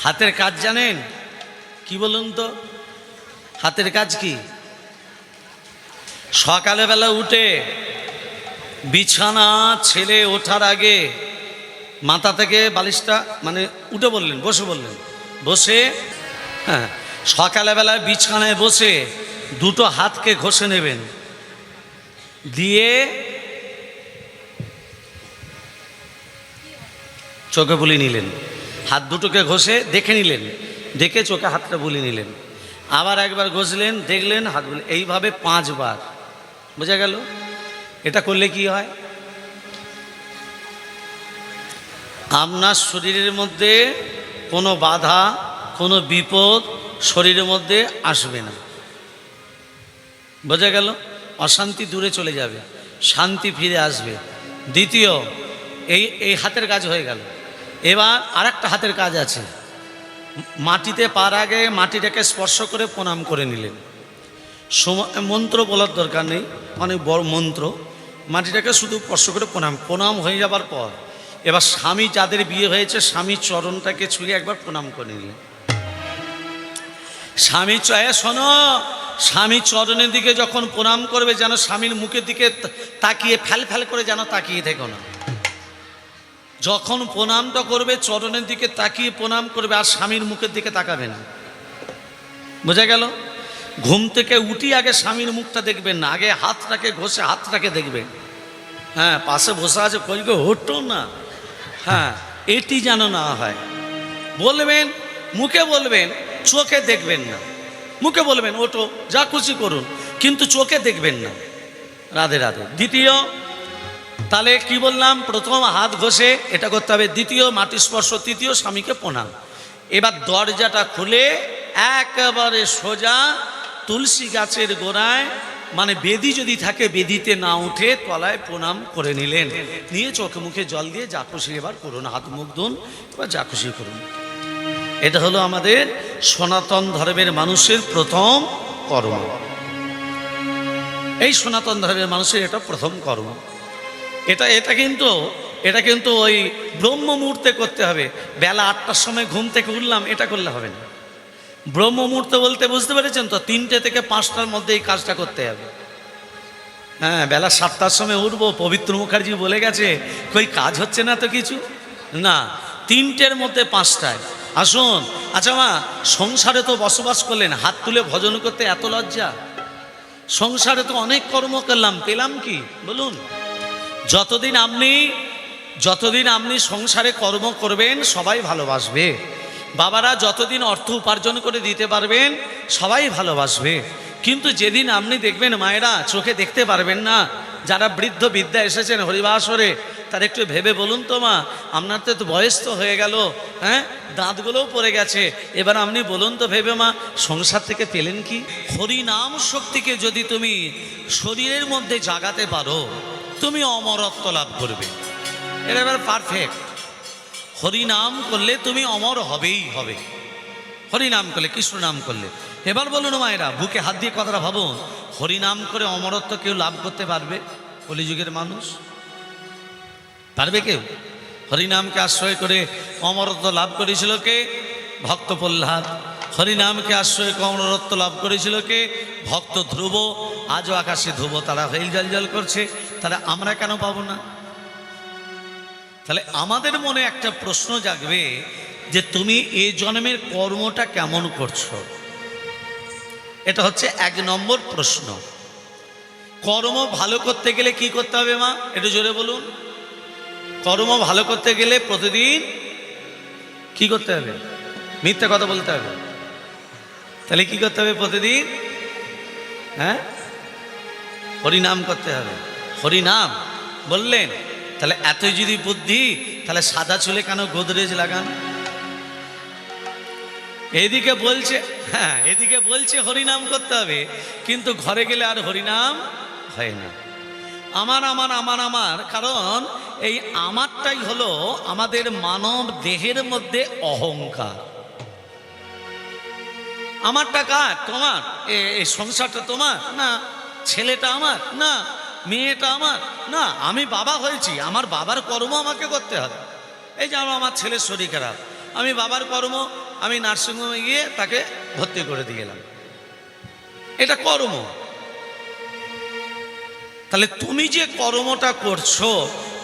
হাতের কাজ জানেন কি বলুন তো? হাতের কাজ কি? সকালবেলা উঠে বিছানা ছেলে ওঠার আগে মাথা থেকে বালিশটা মানে উঠে বললেন, বসে বললেন, বসে হ্যাঁ সকালবেলায় বিছানায় বসে দুটো হাতকে ঘষে নেবেন, দিয়ে চোখে বুলি নিলেন, হাত দুটোকে ঘষে দেখে নিলেন, দেখে চোখে হাতটা বুলি নিলেন, আবার একবার ঘষলেন, দেখলেন, হাত বুলি, এইভাবে 5 বার। বোঝা গেল? এটা করলে কি হয়? আপনার শরীরের মধ্যে কোনো বাধা, কোনো বিপদ শরীরের মধ্যে আসবে না। বোঝা গেল? অশান্তি দূরে চলে যাবে, শান্তি ফিরে আসবে। দ্বিতীয়, এই হাতের কাজ হয়ে গেল। এবার আরেকটা হাতের কাজ আছে। মাটিতে পার আগে মাটিটাকে স্পর্শ করে প্রণাম করে নিলেন। মন্ত্র বলার দরকার নেই, অনেক বড় মন্ত্র। মাটিটাকে শুধু স্পর্শ করে প্রণাম হয়ে যাবার পর এবার স্বামী যাদের বিয়ে হয়েছে স্বামীর চরণটাকে ছুঁয়ে একবার প্রণাম করে নিলেন। স্বামী শোনো, স্বামীর চরণের দিকে যখন প্রণাম করবে যেন স্বামীর মুখের দিকে তাকিয়ে ফ্যাল ফ্যাল করে যেন তাকিয়ে থেকো না। যখন প্রণামটা করবে চরণের দিকে তাকিয়ে প্রণাম করবে, আর স্বামীর মুখের দিকে তাকাবে না। বোঝা গেল? ঘুম থেকে উঠি আগে স্বামীর মুখটা দেখবেন না, আগে হাতটাকে ঘষে হাতটাকে দেখবেন। হ্যাঁ, পাশে বসে আছে কই গো, হতো না। হ্যাঁ, এটি যেন না হয়। বলবেন, মুখে বলবেন, চোখে দেখবেন না। মুখে বলবেন ওঠো, যা খুশি করুন, কিন্তু চোখে দেখবেন না। রাধে রাধে। দ্বিতীয়, তাহলে কি বললাম? প্রথম হাত ঘষে এটা করতে হবে, দ্বিতীয় মাটি স্পর্শ, তৃতীয় স্বামীকে প্রণাম। এবার দরজাটা খুলে একেবারে সোজা তুলসী গাছের গোড়ায়, মানে বেদি যদি থাকে বেদিতে না উঠে তলায় প্রণাম করে নিলেন, নিয়ে চোখে মুখে জল দিয়ে যা খুশি এবার করুন, হাত মুখ ধুন, এবার যা খুশি করুন। এটা হলো আমাদের সনাতন ধর্মের মানুষের প্রথম কর্ম। এই সনাতন ধর্মের মানুষের এটা প্রথম কর্ম। এটা কিন্তু ওই ব্রহ্ম মুহূর্তে করতে হবে। বেলা 8টার সময় ঘুম থেকে উঠলাম, এটা করলে হবে না। ব্রহ্ম মুহূর্তে বলতে বুঝতে পেরেছেন তো? 3টে থেকে 5টার মধ্যে এই কাজটা করতে হবে। হ্যাঁ, বেলা 7টার সময় উঠবো, পবিত্র মুখার্জি বলে গেছে, কই কাজ হচ্ছে না তো কিছু না। 3টের মধ্যে 5টায় আসুন। আচ্ছা মা, সংসারে তো বসবাস করলেন, হাত তুলে ভজন করতে এত লজ্জা? সংসারে তো অনেক কর্ম করলাম, পেলাম কি বলুন? যতদিন আপনি সংসারে কর্ম করবেন সবাই ভালোবাসবে। বাবারা যতদিন অর্থ উপার্জন করে দিতে পারবেন সবাই ভালোবাসবে। কিন্তু যেদিন আপনি দেখবেন মায়েরা চোখে দেখতে পারবেন না, যারা বৃদ্ধ বিদ্যা এসেছেন হরিবাসরে, তার একটু ভেবে বলুন তো মা, আপনার তো বয়স তো হয়ে গেল, হ্যাঁ, দাঁতগুলোও পড়ে গেছে, এবার আপনি বলুন তো ভেবে মা, সংসার থেকে পেলেন কি? হরিনাম শক্তিকে যদি তুমি শরীরের মধ্যে জাগাতে পারো, তুমি অমরত্ব লাভ করবে। এটা এবার পারফেক্ট। হরিনাম করলে তুমি অমর হবেই হবে। হরিনাম করলে, কৃষ্ণ নাম করলে। এবার বলুন মায়েরা, বুকে হাত দিয়ে কথাটা ভাবুন, হরিনাম করে অমরত্ব কেউ লাভ করতে পারবে? কলিযুগের মানুষ পারবে কেউ? হরিনামকে আশ্রয় করে অমরত্ব লাভ করেছিল কে? ভক্ত প্রহ্লাদ। হরিনামকে আশ্রয় করে অমরত্ব লাভ করেছিল কে? ভক্ত ধ্রুব। আজও আকাশে ধ্রুব তারা হেল জল করছে, তাহলে আমরা কেন পাবো না? তাহলে আমাদের মনে একটা প্রশ্ন জাগবে যে তুমি এই জন্মের কর্মটা কেমন করছো। এটা হচ্ছে 1 নম্বর প্রশ্ন। কর্ম ভালো করতে গেলে কি করতে হবে মা, একটু জোরে বলুন? কর্ম ভালো করতে গেলে প্রতিদিন কি করতে হবে? মিথ্যা কথা বলতে হবে। তাহলে কি করতে হবে প্রতিদিন? হ্যাঁ, হরিনাম করতে হবে। হরিনাম বললেন, তাহলে এতই যদি বুদ্ধি, তাহলে সাদা চুলে কেন গোদরেজ লাগান? এদিকে বলছে, হ্যাঁ, এদিকে বলছে হরিনাম করতে হবে, কিন্তু ঘরে গেলে আর হরিনাম হয় না। আমার আমার আমার আমার, কারণ এই আমারটাই হলো আমাদের মানব দেহের মধ্যে অহংকার। আমারটা কার? তোমার। এই সংসারটা তোমার না, ছেলেটা আমার না, মেয়েটা আমার না, আমি বাবা হয়েছি, আমার বাবার কর্ম আমাকে করতে হবে। এই যে আমার ছেলের শরীর খারাপ, আমি বাবার কর্ম আমি নার্সিংহোমে গিয়ে তাকে ভর্তি করে দিয়ে গেলাম। এটা কর্ম। তাহলে তুমি যে কর্মটা করছো,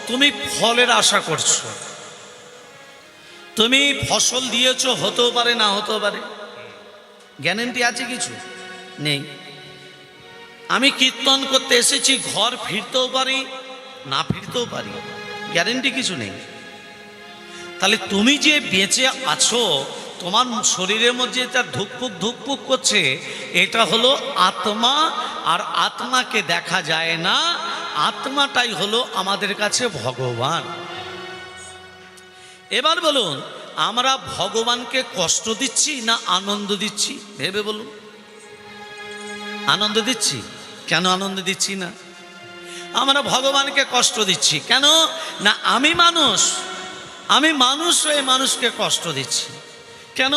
তুমি ফলের আশা করছো। তুমি ফসল দিয়েছো, হতেও পারে না হতেও পারে, গ্যারান্টি আছে কিছু নেই। আমি কীর্তন করতে এসেছি, ঘর ফিরতেও পারি না ফিরতেও পারি, গ্যারান্টি কিছু নেই। তাহলে তুমি যে বেঁচে আছো, তোমার শরীরের মধ্যে এটা ধুকপুক ধুকপুক করছে, এটা হলো আত্মা। আর আত্মাকে দেখা যায় না, আত্মাটাই হলো আমাদের কাছে ভগবান। এবার বলুন, আমরা ভগবানকে কষ্ট দিচ্ছি না আনন্দ দিচ্ছি? ভেবে বলুন। আনন্দ দিচ্ছি। কেন আনন্দ দিচ্ছি না? আমরা ভগবানকে কষ্ট দিচ্ছি কেন না? আমি মানুষ হয়ে মানুষকে কষ্ট দিচ্ছি কেন?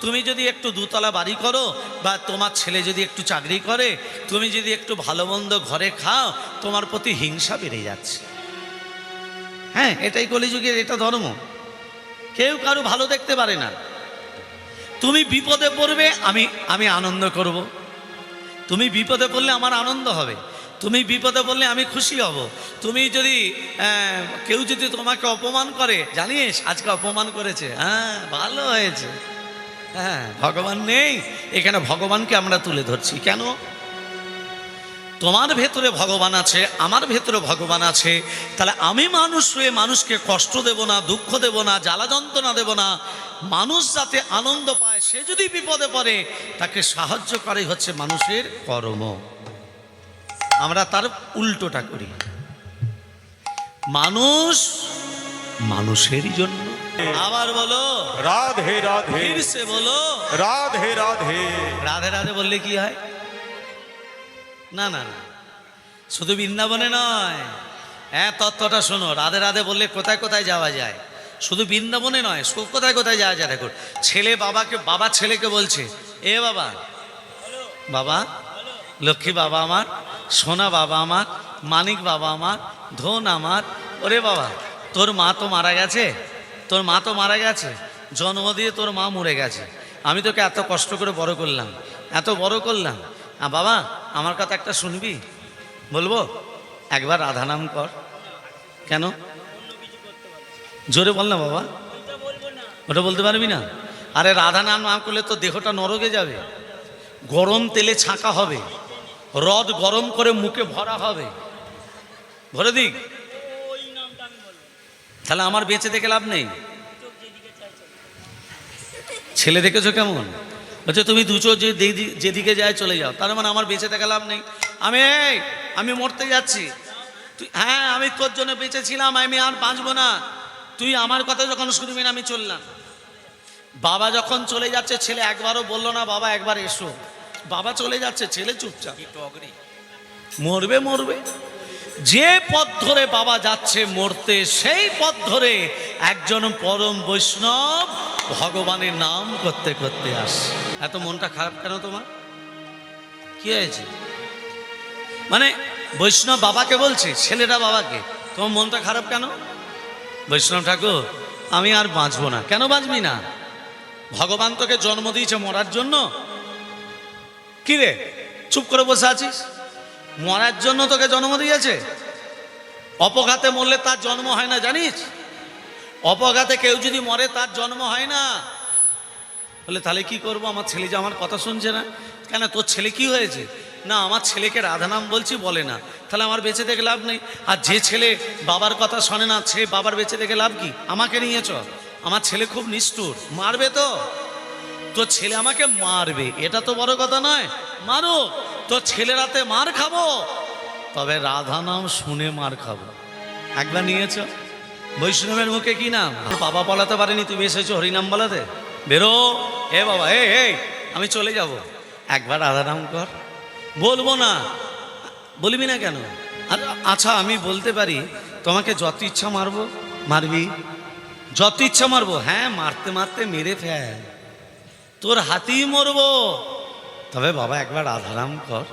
তুমি যদি একটু দুতলা বাড়ি করো, বা তোমার ছেলে যদি একটু চাকরি করে, তুমি যদি একটু ভালো মন্দ ঘরে খাও, তোমার প্রতি হিংসা বেড়ে যাচ্ছে। হ্যাঁ, এটাই কলিযুগের, এটা ধর্ম। কেউ কারো ভালো দেখতে পারে না। তুমি বিপদে পড়বে, আমি আনন্দ করব। তুমি বিপদে পড়লে আমার আনন্দ হবে, তুমি বিপদে পড়লে আমি খুশি হব। তুমি যদি কেউ যদি তোমাকে অপমান করে, জানিস আজকে অপমান করেছে, হ্যাঁ ভালো হয়েছে, হ্যাঁ ভগবান নেই এখানে, ভগবানকে আমরা তুলে ধরছি কেন? তোমার ভেতরে ভগবান আছে, আমার ভেতরে ভগবান আছে। তাহলে আমি মানুষ হয়ে মানুষকে কষ্ট দেব না, দুঃখ দেব না, জ্বালা যন্ত্রণা দেব না। মানুষ যাতে আনন্দ পায়, সে যদি বিপদে পড়ে, তাকে সাহায্য করাই হচ্ছে মানুষের কর্ম। আমরা তার উল্টোটা করি। মানুষ মানুষেরই জন্য। আবার বলো রাধে রাধে, ফিরসে বলো রাধে রাধে। রাধে রাধে বললে কি হয়? না না না, শুধু বৃন্দাবনে নয়। হ্যাঁ, তত্ত্বটা শোনো। রাধে রাধে বললে কোথায় কোথায় যাওয়া যায়, শুধু বৃন্দাবনে নয়, কোথায় কোথায় যাওয়া যায়। দেখো, ছেলে বাবা ছেলেকে বলছে, এ বাবা, বাবা লক্ষ্মী বাবা আমার, সোনা বাবা আমার, মানিক বাবা আমার, ধন আমার। ওরে বাবা, তোর মা তো মারা গেছে, তোর মা তো মারা গেছে, জন্ম দিয়ে তোর মা মরে গেছে। আমি তোকে এত কষ্ট করে বড় করলাম, এত বড় করলাম। বাবা আমার কথা একটা শুনবি? বলবো, একবার রাধা নাম কর। কেন? জোরে বল না বাবা। ওটা বলতে পারবি না? আরে রাধা নাম না করলে তো দেহটা নরকে যাবে, গরম তেলে ছাঁকা হবে, রদ গরম করে মুখে ভরা হবে। ভরে দিক, তাহলে আমার বেঁচে থেকে লাভ নেই। ছেলে দেখেছো কেমন বলছে, তুমি দুচো যেদিকে যায় চলে যাও, তার মানে আমার বেঁচে থেকে লাভ নেই। আমি মরতে যাচ্ছি, তুই হ্যাঁ আমি তোর জন্য বেঁচেছিলাম, আমি আর বাঁচবো না, তুই আমার কথা যখন শুনবি না আমি চললাম। বাবা যখন চলে যাচ্ছে, ছেলে একবারও বললো না বাবা একবার এসো। বাবা চলে যাচ্ছে, ছেলে চুপচাপ। মরবে মরবে, যে পথ ধরে বাবা যাচ্ছে মরতে, সেই পথ ধরে একজন পরম বৈষ্ণব ভগবানের নাম করতে করতে আসে। এত মনটা খারাপ কেন তোমার? কি হয়েছে? মানে বৈষ্ণব বাবাকে বলছে, ছেলেটা বাবাকে, তোমার মনটা খারাপ কেন? বৈষ্ণব ঠাকুর, আমি আর বাঁচবো না। কেন বাঁচবি না? ভগবান তোকে জন্ম দিয়েছে মরার জন্য। কি রে চুপ করে বসে আছিস? মরার জন্য তোকে জন্ম দিয়েছে। অপঘাতে মরলে তার জন্ম হয় না, জানিস? অপঘাতে কেউ যদি মরে তার জন্ম হয় না। বলে তাহলে কি করব? আমার ছেলে যে আমার কথা শুনছে না। কেন, তোর ছেলে কি হয়েছে? না, আমার ছেলেকে রাধা নাম বলছি বলে না, তাহলে আমার বেঁচে থেকে লাভ নেই। আর যে ছেলে বাবার কথা শোনে না, সে বাবার বেঁচে থেকে লাভ কি? আমাকে নিয়েছ, আমার ছেলে খুব নিষ্ঠুর, মারবে তো, তোর ছেলে আমাকে মারবে, এটা তো বড় কথা নয়। মারো, তোর ছেলের হাতে মার খাবো, তবে রাধা নাম শুনে মার খাবো। একবার নিয়েছ? বৈষ্ণবের মুখে কি নাম? বাবা বলাতে পারেনি, তুমি এসেছো হরিনাম বলাতে। বেরো, এ বাবা, এই আমি চলে যাব, একবার রাধা নাম কর। বলবো না, বলবি না কেন? আর আচ্ছা আমি বলতে পারি, তোমাকে যত ইচ্ছা মারবো, মারবি, যত ইচ্ছা মারবো। হ্যাঁ, মারতে মারতে মেরে ফেল, তোর হাতেই মরবো, তবে বাবা একবার রাধারাম কর।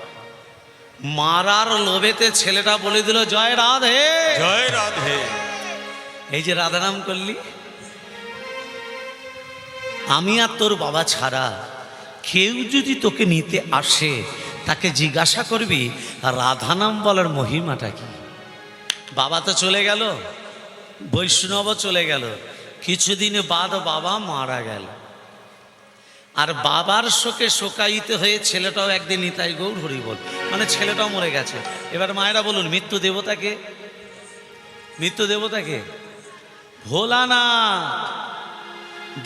মারার লোভেতে ছেলেটা বলে দিল, জয় রাধে, জয় রাধে। এই যে রাধারাম করলি, আমি আর তোর বাবা ছাড়া কেউ যদি তোকে নিতে আসে তাকে জিজ্ঞাসা করবি রাধা নাম বলার মহিমাটা কি। বাবা তো চলে গেল, বৈষ্ণব চলে গেল, কিছুদিন বাদ বাবা মারা গেল। আর বাবার শোকে শোকায়িত হয়ে ছেলেটাও একদিন নিতাই গৌর হরি বল, মানে ছেলেটাও মরে গেছে। এবার মায়েরা বলুন মৃত্যু দেবতাকে, মৃত্যু দেবতাকে ভোলানাথ,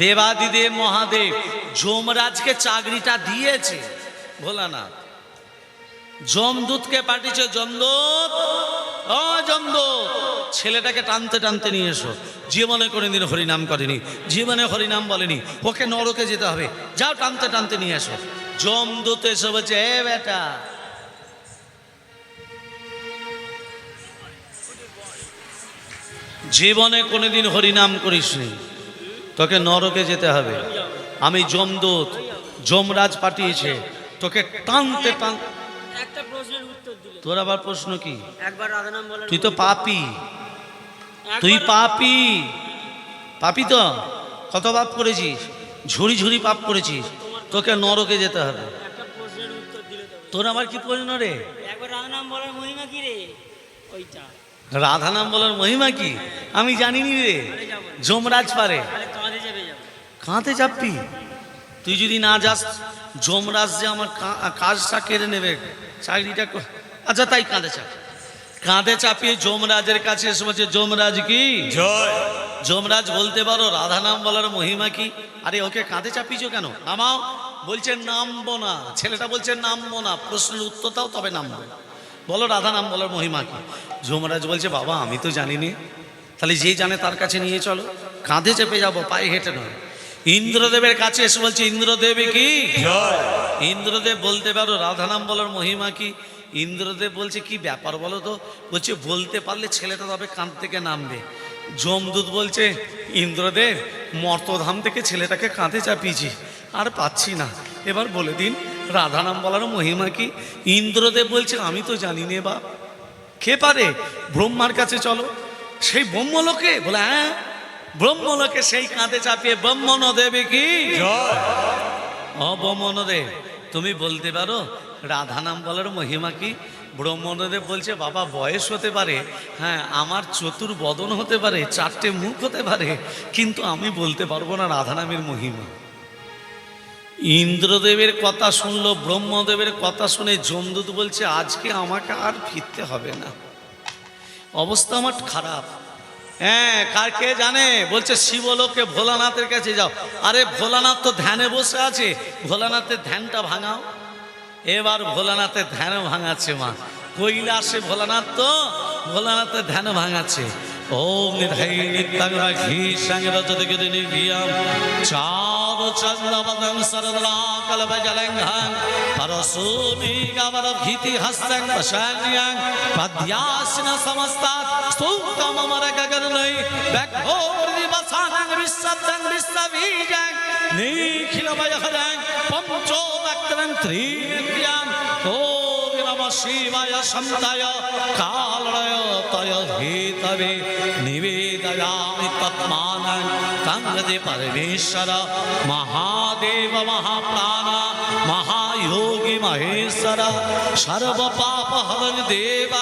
দেবাদিদেব মহাদেব যমরাজকে চাকরিটা দিয়েছে ভোলানাথ। যমদূতকে পাঠিয়েছে, যমদূত ও যমদূত ছেলেটাকে টানতে টানতে নিয়ে এসো। জীবনে কোনোদিন হরিনাম করেনি, জীবনে হরিনাম বলেনি, ওকে নরকে যেতে হবে, যাও টানতে টানতে নিয়ে এসো। যমদূত এসে বলছে এ বেটা, জীবনে কোনোদিন হরিনাম করিসনি, তোকে নরকে যেতে হবে। আমি যমদূত, যমরাজ পাঠিয়েছে তোকে টানতে টানতে। একটা প্রশ্নের উত্তর দিলে তোর আবার প্রশ্ন কি? একবার রাধা নাম বলেন। তুই তো পাপী, তুই পাপী, পাপী তো কত পাপ করেছিস, ঝুড়ি ঝুড়ি পাপ করেছিস, তোকে নরকে যেতে হবে। একটা প্রশ্নের উত্তর দিলে তো। তোর আবার কি প্রশ্ন রে? একবার রাধা নাম বলার মহিমা কি রে? ওইটা রাধা নাম বলার মহিমা কি আমি জানিনি রে। যমরাজ পারে, তাহলে কাঁধে চেপে যাবে। কাঁধে চাপবি? তুই যদি না যাস যমরাজ যে আমার কাজটা কেড়ে নেবে, চাকরিটা আচ্ছা তাই কাঁধে চাপ। কাঁধে চাপিয়ে যমরাজের কাছে এসে বলছে যমরাজ কি জয়। যমরাজ বলতে পারো রাধা নাম বলার মহিমা কি? আরে ওকে কাঁধে চাপিয়েছো কেন? নামাও। বলছে নামবো না, ছেলেটা বলছে নামবো না, প্রশ্নের উত্তর দাও তবে নামবো। বলো রাধা নাম বলার মহিমা কি? যমরাজ বলছে বাবা আমি তো জানিনি। তাহলে যে জানে তার কাছে নিয়ে চলো। কাঁধে চেপে যাবো, পায়ে হেঁটে নয়। ইন্দ্রদেবের কাছে এসে বলছে ইন্দ্রদেব কি জয়। ইন্দ্রদেব বলতে পারো রাধা নাম বলার মহিমা কি? ইন্দ্রদেব বলছে কি ব্যাপার বলো তো? বলছে বলতে পারলে ছেলেটা তবে কাঁধ থেকে নামবে। যমদূত বলছে ইন্দ্রদেব মর্তধাম থেকে ছেলেটাকে কাঁধে চাপিয়েছি, আর পাচ্ছি না, এবার বলে দিন রাধা নাম বলার মহিমা কি? ইন্দ্রদেব বলছে আমি তো জানি নে বা, কে পারে? ব্রহ্মার কাছে চলো। সেই ব্রহ্মলোকে? বলে হ্যাঁ ব্রহ্মলোকে, সেই কাঁধে চাপিয়ে ব্রহ্মণ দেবে কি জয়। ব্রহ্মণদেব তুমি বলতে পারো রাধা নাম বলার মহিমা কি? ব্রহ্মণদেব বলছে বাবা বয়স হতে পারে, হ্যাঁ আমার চতুর্বদন হতে পারে, চারটে মুখ হতে পারে, কিন্তু আমি বলতে পারবো না রাধা নামের মহিমা। ইন্দ্রদেবের কথা শুনলো, ব্রহ্মদেবের কথা শুনে যমদূত বলছে আজকে আমাকে আর ফিরতে হবে না, অবস্থা আমার খারাপ। হ্যাঁ কার কে জানে? বলছে শিবলোকে ভোলানাথের কাছে যাও। আরে ভোলানাথ তো ধ্যানে বসে আছে, ভোলানাথের ধ্যানটা ভাঙাও। এবার ভোলানাথের ধ্যান ভাঙাচ্ছে মা, কৈলাসে ভোলানাথ তো ভোলানাথের ধ্যান ভাঙাচ্ছে। ওম নিধাই নিত্যাং রাখি সঙ্গে থেকে নিভিয়াম চার চন্দ্রবদং সরলা কলবজলঙ্ঘং পরশুমি গবর ভীতি হস্তং বশান্যাং পদ্যাসন সমস্তাৎ স্তোতম মর গগনৈ ব্যাঘ্রোর্দি বসানং বিশ্বদং বিশ্ববীজং নিখিল ভয়হরং পঞ্চো বক্তং ত্রিনেত্র্যাং ওম নমঃ শিবায় সন্তায় কালয় তয় হেতবে নিবেদয়ামি তৎমানং তঙ্গদে পরমেশ্বর মহাদেব মহাপ্রাণ মহায়োগী মহেশ্বর সর্ব পাপ হরণ দেব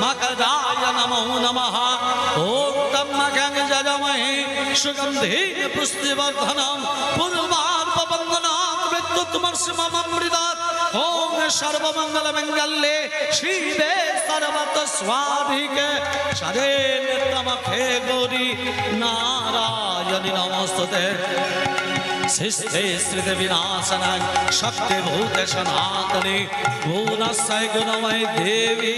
মকরায় নমো নমঃ ওম তম্মগং যজমহে সুগন্ধেন পুষ্টিবর্ধনম পূর্বার্পবন্দনাৎ বিদ্যুৎমর্ষমমৃতাৎ ওম সর্বমঙ্গল মঙ্গলে শিবে সর্বত স্বাধিকে শরে নিত্যমখে গৌরী নারায়ণী নমস্তুতে শিষ্টে শ্রিত বিনাশনাং শক্তি ভূত সনাতনে গুণস্যৈ গুণময় দেবী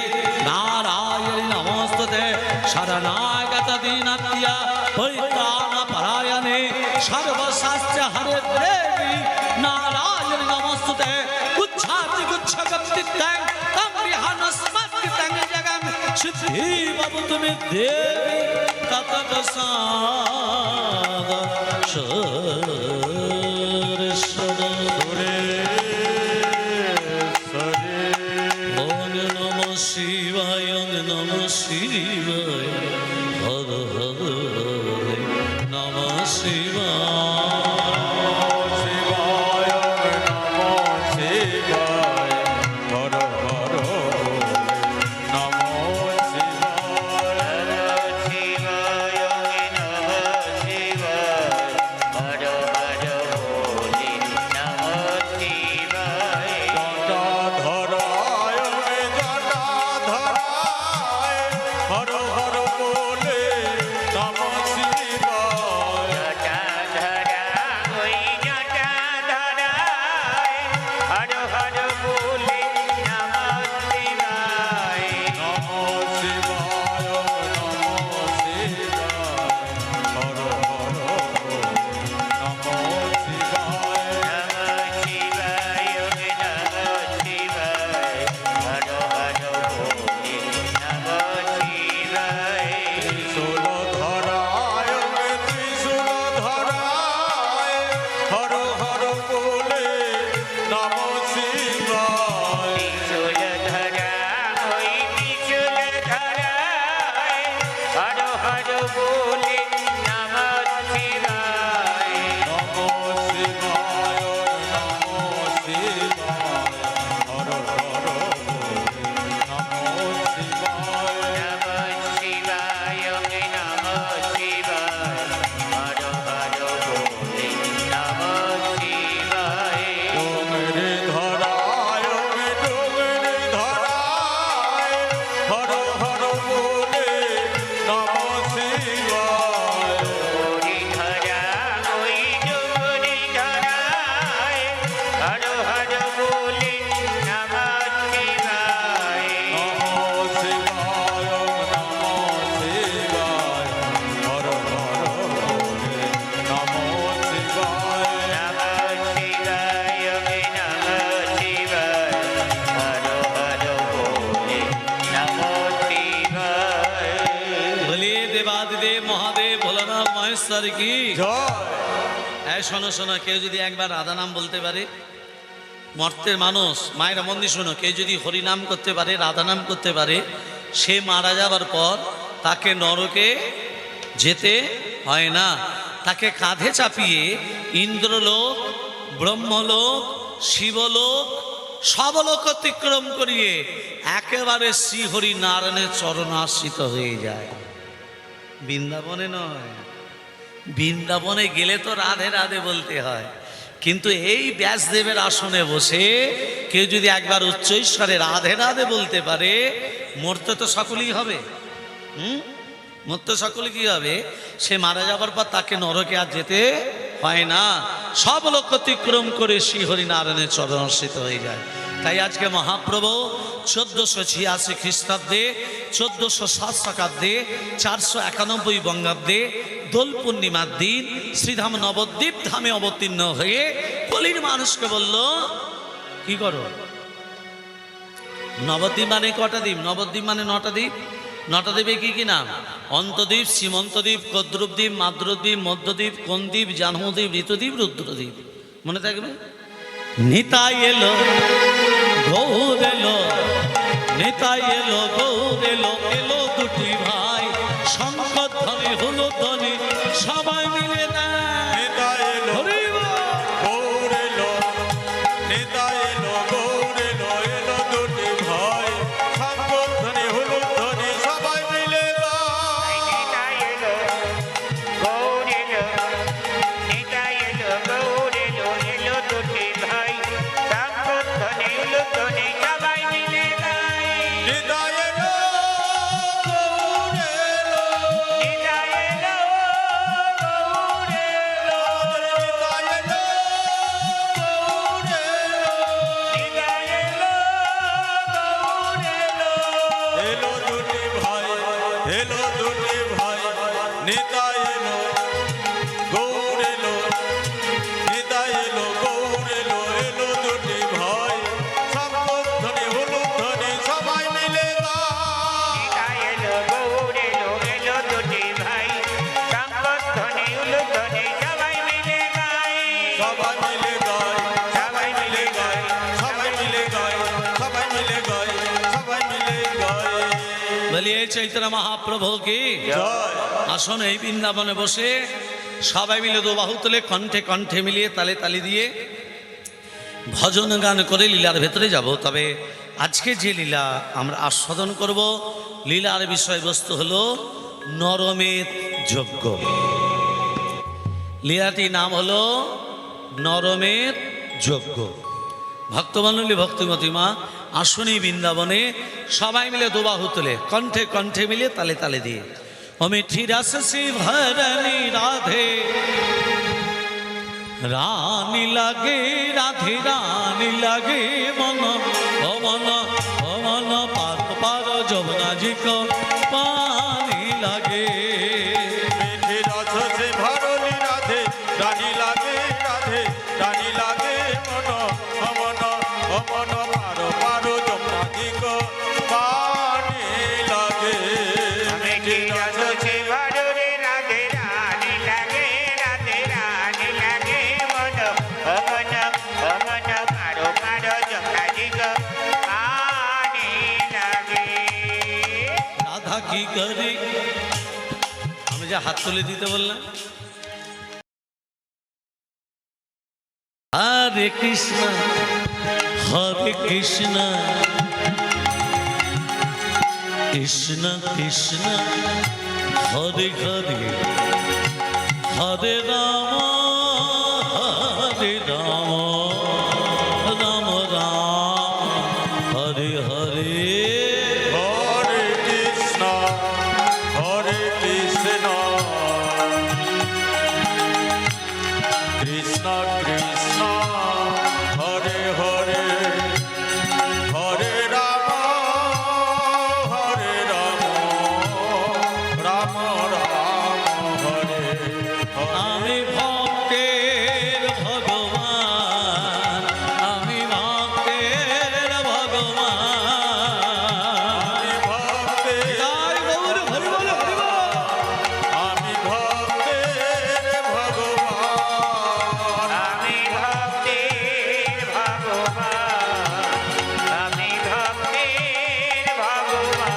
নারায়ণী নমস্তুতে শরণাগত দীনত্য পরিত্রাণ পরায়ণে সর্বশাস্ত্র হরে দেবী নারায়ণী নমস্তুতে গুচ্ছাতি গুচ্ছগপ্তিত্যাং তং বিহানস্মত্তিত্যাং জগং সিদ্ধি ভবতু মে দেবী ততত সাদ সরস্বতী ওম নমঃ শিবায় ওম নমঃ শিবায় হর হর নমঃ শিবায়। বলে নমঃ শিবায়। নমো শিবায় নমো শিবায় হর হর নমো শিবায় নমঃ শিবায় নমঃ শিবায় হর হর বলে নমঃ শিবায়। ডোমরে ধরায় ডোমরে ধরায় হর হর বলে নমো শিবায় ওরে ধরা ওই ডুবুরি ধরায় হর হর বলে নমঃ শিবায়। নমো শিবায় নমো শিবায় হর হর বলে নমো শিবায় নমঃ শিবায় নমঃ শিবায় হর হর বলে নমঃ শিবায়। বলিয়ে দেবাদিদেব মহাদেব ভোলানাথ মহেশ্বর কি জয় এই শোনো শোনো, কেউ যদি একবার রাধা নাম বলতে পারে, মর্তের মানুষ মায়েরা মন্দির শোনো, কেউ যদি হরিনাম করতে পারে, রাধা নাম করতে পারে, সে মারা যাবার পর তাকে নরকে যেতে হয় না। তাকে কাঁধে চাপিয়ে ইন্দ্রলোক, ব্রহ্মলোক, শিবলোক সব লোক অতিক্রম করিয়ে একেবারে শ্রীহরি নারায়ণের চরণাশ্রিত হয়ে যায়। বৃন্দাবনে নয়, বৃন্দাবনে গেলে তো রাধে রাধে বলতে হয়, কিন্তু এই ব্যাসদেবের আসনে বসে কেউ যদি একবার উচ্চ ঈশ্বরে রাধে রাধে বলতে পারে, মরতে তো সকলেই হবে। মরতে সকলে কি হবে? সে মারা যাবার পর তাকে নরকে আর যেতে হয় না, সব লোক অতিক্রম করে শ্রীহরি নারায়ণের চরণাশ্রিত হয়ে যায়। তাই আজকে মহাপ্রভু 1486 খ্রিস্টাব্দে, 1407 শকাব্দে, 491 বঙ্গাব্দে দোল পূর্ণিমার দিন শ্রীধাম নবদ্বীপ ধামে অবতীর্ণ হয়ে কলির মানুষকে বলল, কি করো? নবদ্বীপ মানে কটা দ্বীপ? নবদ্বীপ মানে 9টা দ্বীপ। 9টা দ্বীপে কি কি নাম? অন্তদ্বীপ, সীমন্তদ্বীপ, কদ্রুপদ্বীপ, মাদ্রদ্বীপ, মধ্যদ্বীপ, কোনদ্বীপ, জাহ্নবদ্বীপ, ঋতুদ্বীপ, রুদ্রদ্বীপ। মনে থাকবে? নিতাই এলো গৌর এলো, নিতাই এলো গৌর এলো, এলো দুটি ভাই, শঙ্কর ধ্বনি হলো ধ্বনি সবাই মিলে না। নেতা এলো গৌর এলো, নেতা এলো গৌর এলো, এলো দুটি ভাই, সংকীর্তনে হলো ধ্বনি সবাই মিলে গায়। নেতা এলো গৌর এলো, নেতা এলো গৌর এলো, এলো দুটি ভাই, সংকীর্তনে হলো ধ্বনি সবাই মিলে গায়। নেতা এলো গৌর এলো, নেতা এলো গৌর এলো, নেতা এলো গৌর এলো, নেতা এলো গৌর এলো। এলো দুটি ভাই, এলো দুটি ভাই, নেতা এলো গৌর এলো, নেতা এলো গৌর এলো, এলো দুটি ভাই, সংকীর্তনে হলো ধ্বনি সবাই মিলে গায়। নেতা এলো গৌর এলো, এলো দুটি ভাই, সংকীর্তনে হলো ধ্বনি সবাই মিলে গায়। সবাই মিলে গায়, সবাই মিলে গায়, সবাই মিলে গায়, সবাই মিলে গায়, সবাই মিলে গায়। বলিয়ে চৈতন্য মহাপ্রভু কি জয় আসুন এই বৃন্দাবনে বসে সবাই মিলে দুবাহু তুলে কণ্ঠে কণ্ঠে মিলিয়ে তালে তালি দিয়ে ভজন গান করে লীলার ভেতরে যাব। তবে আজকে যে লীলা আমরা আস্বাদন করব, লীলার বিষয়বস্তু হলো নরমের যজ্ঞ। লীলাটির নাম হলো নরমের যজ্ঞ। ভক্তমণ্ডলী, ভক্তিমতী মা, আসুনি বৃন্দাবনে সবাই মিলে দুবাহু তুলে কণ্ঠে কণ্ঠে মিলে তালে তালে দিয়ে ও মিঠি রস সে ভরণী রাধে রানী লাগে, রাধে রানী লাগে, মন ও মন ও মন পার পার যমুনা জি কো পানি লাগে। মিঠি রস সে ভরণী রাধে, রানী লাগে রাধে, রানী লাগে মন অমন অমন, পারো পারো যমুনা দিগ পানি লাগে। মিঠি রস সে ভরণী রাধে, রানী লাগে, রাধে রানী লাগে, মন অমন অমন, পারো পারো যমুনা দিগ পানি লাগে। রাধা কি করে আমি যে হাত তুলে দিতে বললাম। হরে কৃষ্ণ কৃষ্ণ কৃষ্ণ হরে হরে হরে রাম রাম রাম হরে হরে। হরে কৃষ্ণ কৃষ্ণ কৃষ্ণ হরে হরে হরে রাম রাম রাম হরে হরে। আমি ভক্তের ভগবান, আমি ভক্তের ভগবান। জয় গৌর হরি বল হরি বল। আমি ভক্তের ভগবান, আমি ভক্তের ভগবান, আমি ভক্তের ভগবান।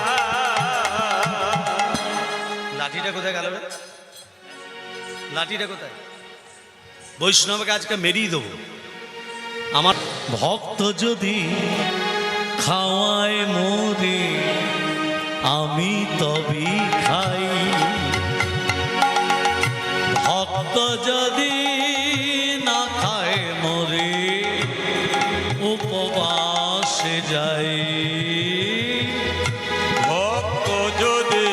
লাঠিটা কোথায় গেল রে? লাঠিটা কোথায়? বৈষ্ণবকে আজকে মেরিয়ে দেবো। আমার ভক্ত যদি খাওয়ায় মোরে, আমি তবে খাই। ভক্ত যদি না খায় মোরে, উপবাসে যাই। ভক্ত যদি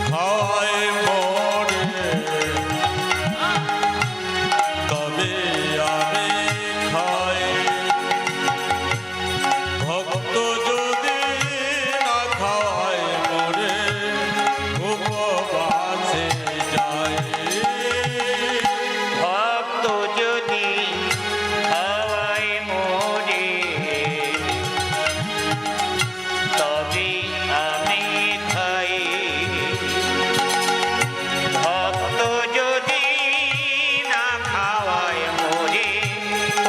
খায় মরে, তবে আমি খাই। ভক্ত যদি না খায় মরে, উপবাসে যায়। ভক্ত যদি খাওয়ায় মোরে, তবে আমি খাই। ভক্ত যদি না খাওয়ায় মোরে,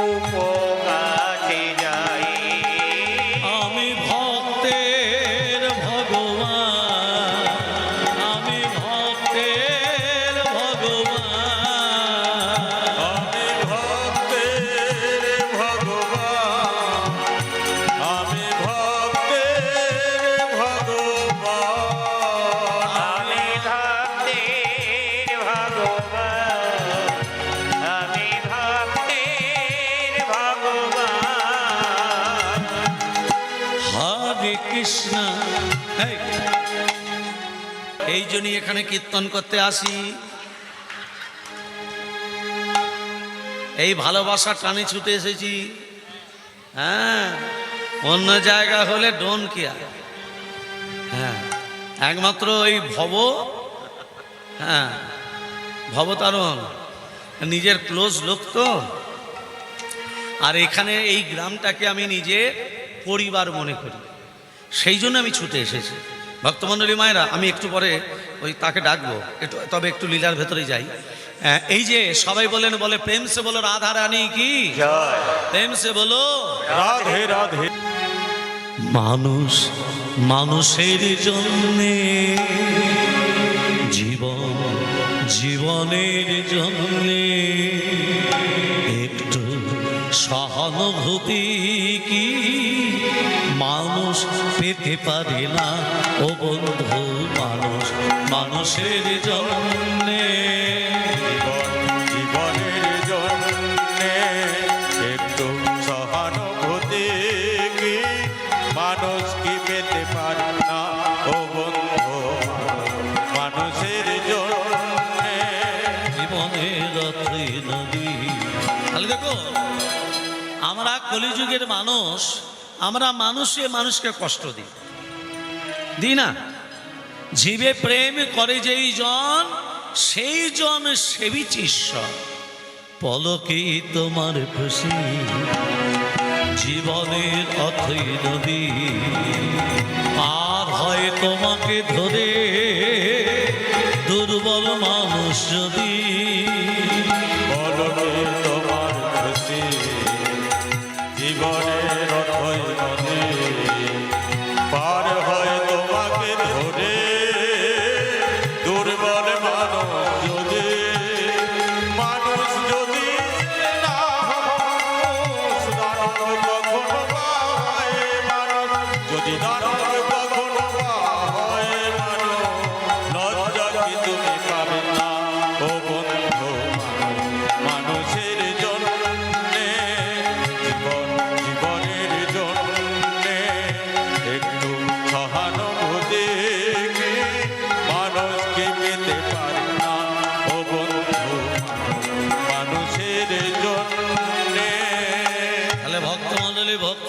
উপবাসে যাই। আমি ভক্তের ভগবান, আমি ভক্তের ভগবান। আমি ভক্তের ভগবান, আমি ভক্তের ভগবান। আমি ভক্তের ভগবান, আমি ভক্তের ভগবান। হরে কৃষ্ণ। এই জন্যই এখানে কীর্তন করতে আসি। এই ভালোবাসার টানে ছুটে এসেছি। হ্যাঁ, অন্য জায়গা হলে ডোন কেয়ার। হ্যাঁ, একমাত্র এই ভবতারণ নিজের ক্লোজ লোক তো। আর এখানে এই গ্রামটাকে আমি নিজের পরিবার মনে করি, সেই জন্য আমি ছুটে এসেছি। ভক্তমণ্ডলী মায়েরা, আমি একটু পরে ওই তাকে ডাকবো, তবে একটু লীলার ভেতরে যাই। এই যে সবাই বলে প্রেম সে বলো রাধা রানী কি জয়। প্রেম সে বলো। রাধে রাধে। মানুষ মানুষের জন্যে, জীবনের জন্যে একটু সহানুভূতি কি মানুষ পেতে পারে না? ও বন্ধু, মানুষের জন্যে। জীবনের জন্যে একটু সহানুভূতি কি মানুষ কি পেতে পারে না? ও বন্ধু, মানুষের জন্যে। জীবনের অথই নদী। তাহলে দেখো, আমরা কলিযুগের মানুষ, আমরা মানুষকে কষ্ট দিই না। জীবে প্রেম করে যেই জন, সেই জন সেবিছে ঈশ্বর। পলকে তোমার খুশি, জীবনের অথই নদী আর হয় তোমাকে ধরে, দুর্বল মানুষ যদি। বলকে তোমার খুশি, জীবনের অথই নদী পার হয় তোমাকে ধরে, দুর্বল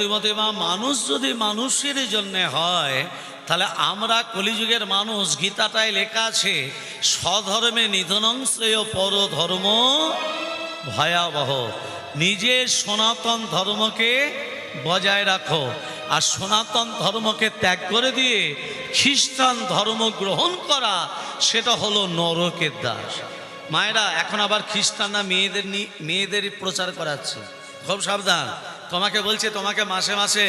ভক্তিমতী মা, মানুষ যদি মানুষের জন্য হয়, তাহলে আমরা কলিযুগের মানুষ, গীতাটায় লেখা আছে স্বধর্মে নিধনং শ্রেয় পরধর্ম ভয়াবহ। নিজের সনাতন ধর্মকে বজায় রাখো, আর সনাতন ধর্মকে ত্যাগ করে দিয়ে খ্রিস্টান ধর্ম গ্রহণ করা, সেটা হলো নরকের দাস। মায়েরা, এখন আবার খ্রিস্টানরা মেয়েদের প্রচার করাচ্ছে, খুব সাবধান। তোমাকে বলছে তোমাকে মাসে মাসে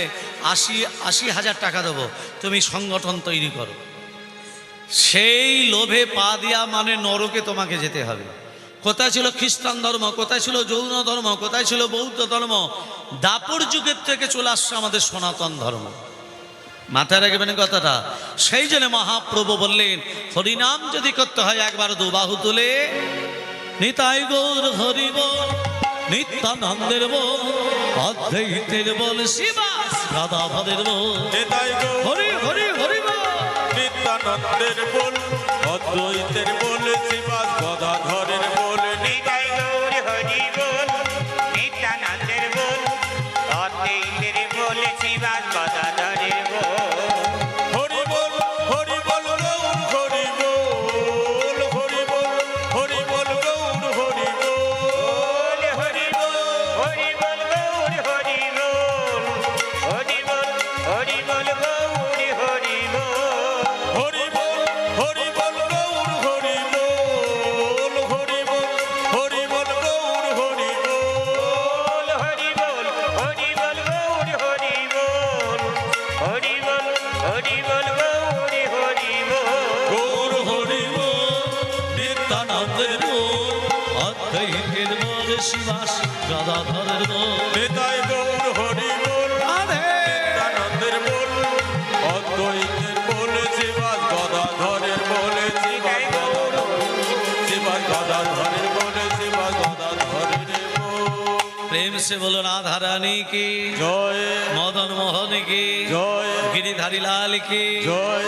৮০,০০০ টাকা দেবো, তুমি সংগঠন তৈরি করো। সেই লোভে পা দেওয়া মানে নরকে তোমাকে যেতে হবে। কোথায় ছিল খ্রিস্টান ধর্ম, কোথায় ছিল জৈন ধর্ম, কোথায় ছিল বৌদ্ধ ধর্ম? দাপর যুগের থেকে চলে আসছে আমাদের সনাতন ধর্ম। মাথায় রাখবেন কথাটা। সেই জন্য মহাপ্রভু বললেন, হরিনাম যদি করতে হয় একবার দুবাহু তুলে, নিতাই গৌর হরি বল, নিত্যানন্দের বল, অদ্বৈতের বল, শিবাস রাধাধরের বল, নিতাই গৌর হরি হরি হরি বল। নিত্যানন্দের বল, অদ্বৈতের বল, শিবাস গদাধরের বল। নিতাই গৌর হরি বল, নিত্যানন্দের বল, অদ্বৈতের বল, শিবাস গদাধরের বল। হরি বল, হরি বল গৌর হরি বল, হরি বল, হরি বল গৌর হরি বল। হরি বল, হরি বল গৌর হরি বল, হরি বল, হরি বল গৌর হরি বল। হরি বল, হরি বল গৌর হরি বল, হরি বল, হরি বল গৌর হরি বল। হরি বল, হরি বল গৌর হরি বল, হরি বল, হরি বল গৌর হরি বল। গৌর হরি বল, নিত্যানন্দের বল, অদ্বৈতের বল, শিবাস রাধাধরের বল। নিতাই গৌর হরি বল, রাধে নিত্যানন্দের বল, অদ্বৈতের বল, শিবাস গদাধরের বল, শিবাস গদাধর, শিবাস গদাধরের বল, শিবাস গদাধরের বল। प्रेम से बोलो राधा रानी की, জয় मदन मोहन की, জয় गिरिधारी लाल की। জয়।